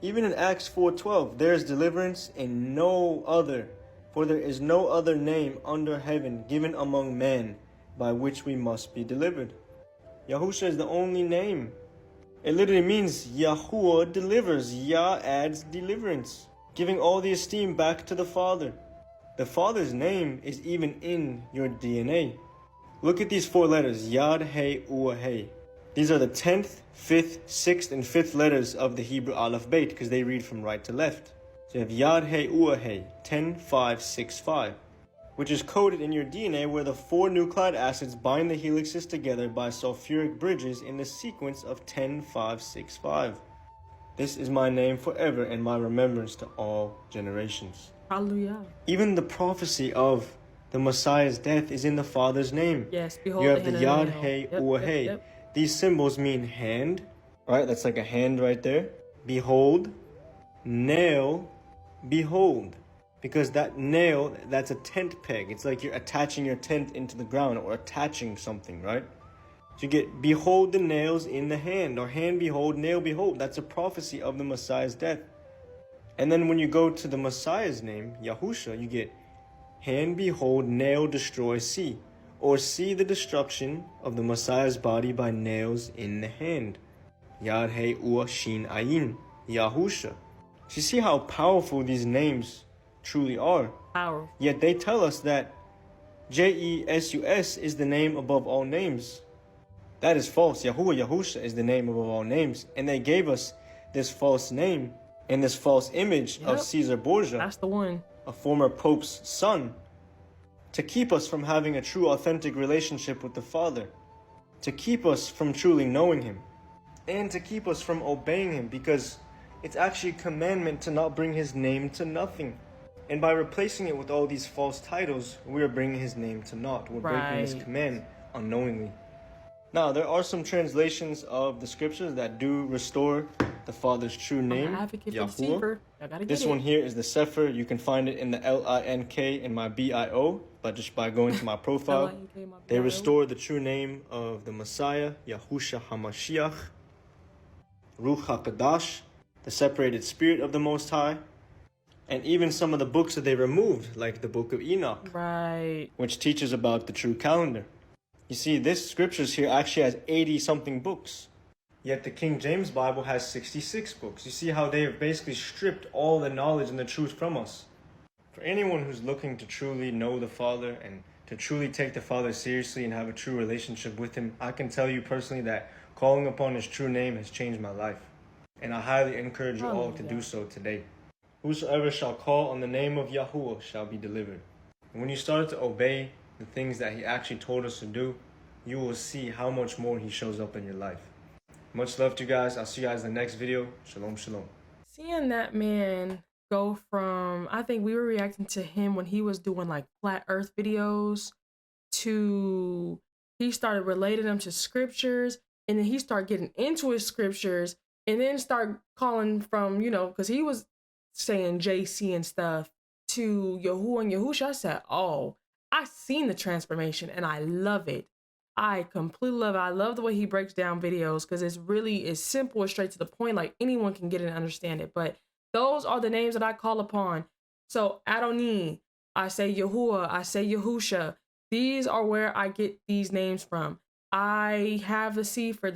Even in Acts 4:12, there is deliverance in no other, for there is no other name under heaven given among men by which we must be delivered. Yahusha is the only name. It literally means Yahuwah delivers. Yah adds deliverance, giving all the esteem back to the Father. The Father's name is even in your DNA. Look at these four letters, Yad, He, Ua, He. These are the 10th, 5th, 6th, and 5th letters of the Hebrew Aleph Beit, because they read from right to left. So you have Yad, He, Ua, He, 10, 5, 6, 5, which is coded in your DNA where the 4 nucleic acids bind the helixes together by sulfuric bridges in the sequence of 10, 5, 6, 5. This is my name forever and my remembrance to all generations. Hallelujah. Even the prophecy of the Messiah's death is in the Father's name. Yes, behold. You have the Yad, nail. Hey, Yep, Ua, yep, Hey. yep. These symbols mean hand, right? That's like a hand right there. Behold, nail, behold. Because that nail, that's a tent peg. It's like you're attaching your tent into the ground or attaching something, right? So you get, behold the nails in the hand, or hand behold, nail behold. That's a prophecy of the Messiah's death. And then when you go to the Messiah's name, Yahusha, you get, hand behold, nail destroy, see. Or see the destruction of the Messiah's body by nails in the hand. Yad He Ua Shin Ayin, Yahusha. So you see how powerful these names truly are. Powerful. Yet they tell us that Jesus is the name above all names. That is false. Yahuwah, Yahusha is the name above all names. And they gave us this false name and this false image of Caesar Borgia. That's the one. A former pope's son, to keep us from having a true authentic relationship with the Father, to keep us from truly knowing him, and to keep us from obeying him, because it's actually a commandment to not bring his name to nothing. And by replacing it with all these false titles, we are bringing his name to naught. We're breaking his command unknowingly. Now, there are some translations of the scriptures that do restore the Father's true name, Yahuwah. This one here is the Sefer. You can find it in the LINK in my BIO, but just by going to my profile. They restore the true name of the Messiah, Yahusha HaMashiach, Ruach HaKadosh, the separated spirit of the Most High, and even some of the books that they removed, like the book of Enoch, which teaches about the true calendar. You see, this scriptures here actually has 80-something books. Yet the King James Bible has 66 books. You see how they have basically stripped all the knowledge and the truth from us. For anyone who's looking to truly know the Father and to truly take the Father seriously and have a true relationship with him, I can tell you personally that calling upon his true name has changed my life. And I highly encourage you all to do so today. Whosoever shall call on the name of Yahuwah shall be delivered. And when you start to obey the things that he actually told us to do, you will see how much more he shows up in your life. Much love to you guys. I'll see you guys in the next video. Shalom, shalom. Seeing that man go from, I think we were reacting to him when he was doing like flat earth videos, to he started relating them to scriptures, and then he started getting into his scriptures, and then start calling from, you know, because he was saying JC and stuff, to Yahuwah and Yahusha. I said, oh, I seen the transformation and I love it. I completely love it. I love the way he breaks down videos, because it's really is simple and straight to the point. Like anyone can get it and understand it. But those are the names that I call upon. So Adoni, I say Yahuwah, I say Yahusha. These are where I get these names from. I have the Sefer,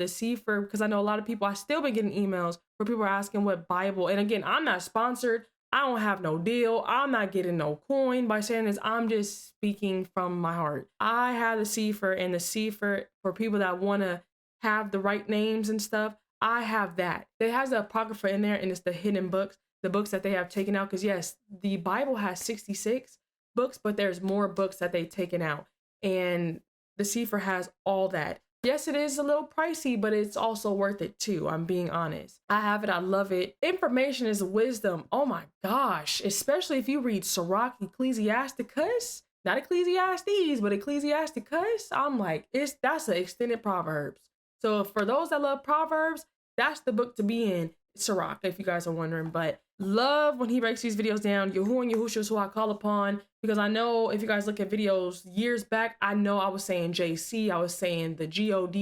because I know a lot of people, I still been getting emails where people are asking what Bible. And again, I'm not sponsored. I don't have no deal. I'm not getting no coin by saying this. I'm just speaking from my heart. I have the Sefer, and the Sefer for people that want to have the right names and stuff. I have that. It has the Apocrypha in there, and it's the hidden books, the books that they have taken out. Because yes, the Bible has 66 books, but there's more books that they've taken out. And the Sefer has all that. Yes, it is a little pricey, but it's also worth it too. I'm being honest. I have it. I love it. Information is wisdom. Oh my gosh. Especially if you read Sirach, Ecclesiasticus, not Ecclesiastes, but Ecclesiasticus. I'm like, that's an extended Proverbs. So for those that love Proverbs, that's the book to be in. Sirach, if you guys are wondering. But love when he breaks these videos down. Yahuwah and Yahusha is who I call upon, because I know if you guys look at videos years back, I know I was saying JC, I was saying the God,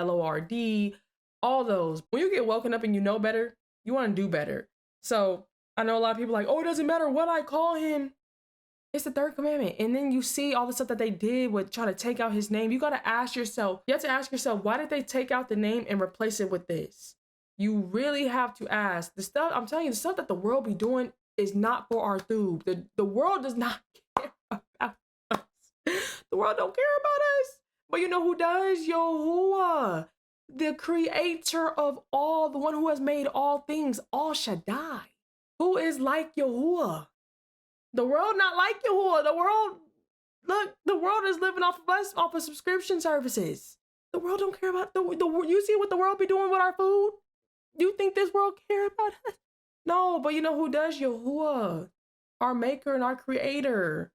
LORD, all those. When you get woken up and you know better, you want to do better. So I know a lot of people are like, oh, it doesn't matter what I call him. It's the third commandment. And then you see all the stuff that they did with trying to take out his name. You got to ask yourself, you have to ask yourself, why did they take out the name and replace it with this? You really have to ask. The stuff, I'm telling you, the stuff that the world be doing is not for our thub. The world does not care about us. The world don't care about us. But you know who does? Yahuwah, the creator of all, the one who has made all things, All Shaddai. Who is like Yahuwah? The world not like Yahuwah. The world, look, the world is living off of us, off of subscription services. The world don't care about you see what the world be doing with our food? You think this world care about us? No, but you know who does? Yahuwah, our maker and our creator.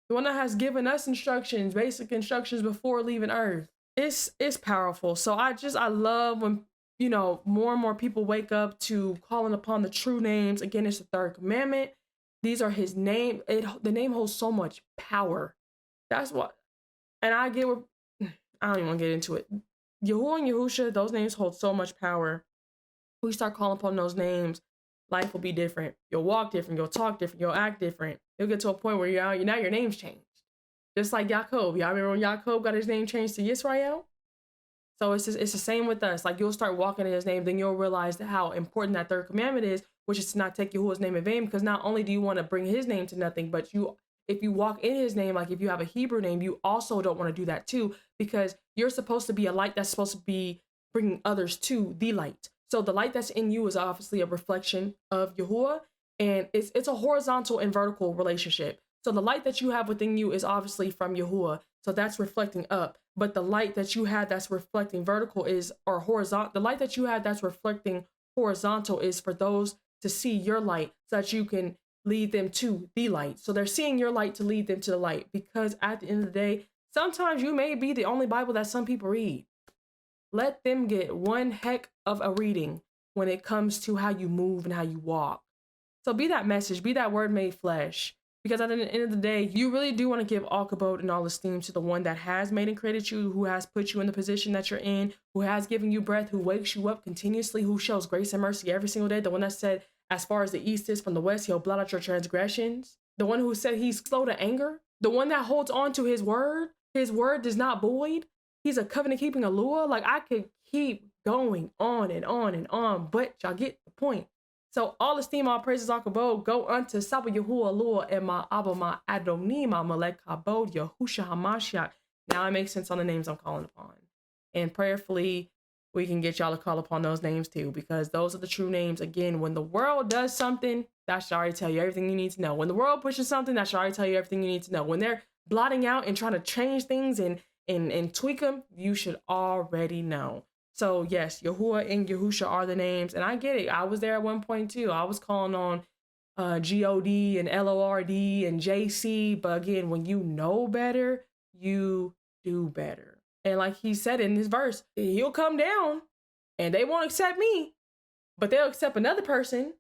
The one that has given us instructions, basic instructions before leaving Earth. It's powerful. So I love when, you know, more and more people wake up to calling upon the true names. Again, it's the third commandment. These are his name. The name holds so much power. That's what, and I don't even want to get into it. Yahuwah and Yahusha, those names hold so much power. We start calling upon those names, life will be different. You'll walk different. You'll talk different. You'll act different. You'll get to a point where now your name's changed. Just like Yaakov. Y'all remember when Yaakov got his name changed to Yisrael? So it's the same with us. Like, you'll start walking in his name, then you'll realize how important that third commandment is, which is to not take Yahuwah's name in vain, because not only do you want to bring his name to nothing, but if you walk in his name, like if you have a Hebrew name, you also don't want to do that too, because you're supposed to be a light that's supposed to be bringing others to the light. So the light that's in you is obviously a reflection of Yahuwah, and it's a horizontal and vertical relationship. So the light that you have within you is obviously from Yahuwah, so that's reflecting up. But the light that you have that's reflecting vertical or horizontal. The light that you have that's reflecting horizontal is for those to see your light, so that you can lead them to the light. So they're seeing your light to lead them to the light, because at the end of the day, sometimes you may be the only Bible that some people read. Let them get one heck of a reading when it comes to how you move and how you walk. So be that message, be that word made flesh. Because at the end of the day, you really do want to give all kabod and all esteem to the one that has made and created you, who has put you in the position that you're in, who has given you breath, who wakes you up continuously, who shows grace and mercy every single day. The one that said, as far as the east is from the west, he'll blot out your transgressions. The one who said he's slow to anger. The one that holds on to his word. His word does not void. He's a covenant-keeping Alua. Like, I could keep going on and on and on, but y'all get the point. So all esteem, all praises, all kabod go unto Saba Yahuwah Alua and my Abba, my Adoni, my Malek Kabod, Yahusha HaMashiach. Now it makes sense on the names I'm calling upon. And prayerfully, we can get y'all to call upon those names too, because those are the true names. Again, when the world does something, that should already tell you everything you need to know. When the world pushes something, that should already tell you everything you need to know. When they're blotting out and trying to change things and tweak them, you should already know. So yes, Yahuwah and Yahusha are the names, and I get it. I was there at one point too. I was calling on G-O-D and L-O-R-D and J-C, but again, when you know better, you do better. And like he said in his verse, he'll come down and they won't accept me, but they'll accept another person.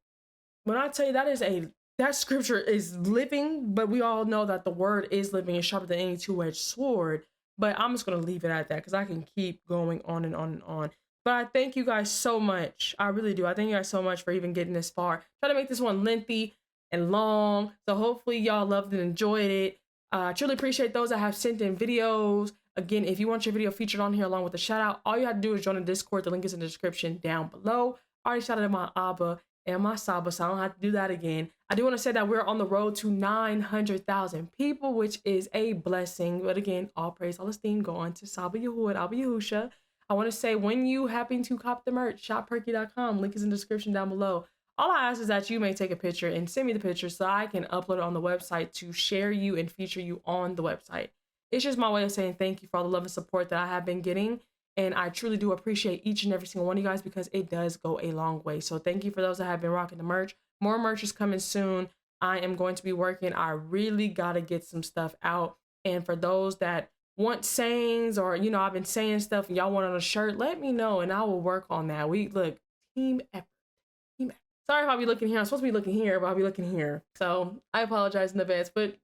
When I tell you that scripture is living, but we all know that the word is living and sharper than any two-edged sword. But I'm just going to leave it at that, because I can keep going on and on and on. But I thank you guys so much. I really do. I thank you guys so much for even getting this far. Try to make this one lengthy and long. So hopefully y'all loved and enjoyed it. I truly appreciate those that have sent in videos. Again, if you want your video featured on here along with a shout out, all you have to do is join the Discord. The link is in the description down below. I already shouted out my Abba and my Saba, so I don't have to do that again. I do want to say that we're on the road to 900,000 people, which is a blessing. But again, all praise, all esteem go on to Saba Yahuwah and Abba Yahusha. I want to say, when you happen to cop the merch, shopperkyy.com. Link is in the description down below. All I ask is that you may take a picture and send me the picture so I can upload it on the website to share you and feature you on the website. It's just my way of saying thank you for all the love and support that I have been getting. And I truly do appreciate each and every single one of you guys, because it does go a long way. So thank you for those that have been rocking the merch. More merch is coming soon. I am going to be working. I really got to get some stuff out. And for those that want sayings, or, you know, I've been saying stuff and y'all want on a shirt, let me know and I will work on that. Look, team effort. Team effort. Sorry if I'll be looking here. I'm supposed to be looking here, but I'll be looking here. So I apologize in advance, but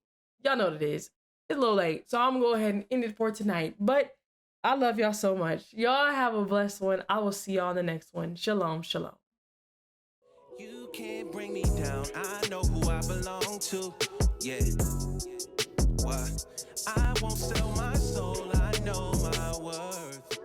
y'all know what it is. It's a little late. So I'm going to go ahead and end it for tonight. But I love y'all so much. Y'all have a blessed one. I will see y'all in the next one. Shalom, shalom. You can't bring me down. I know who I belong to. Yeah. What? I won't sell my soul. I know my worth.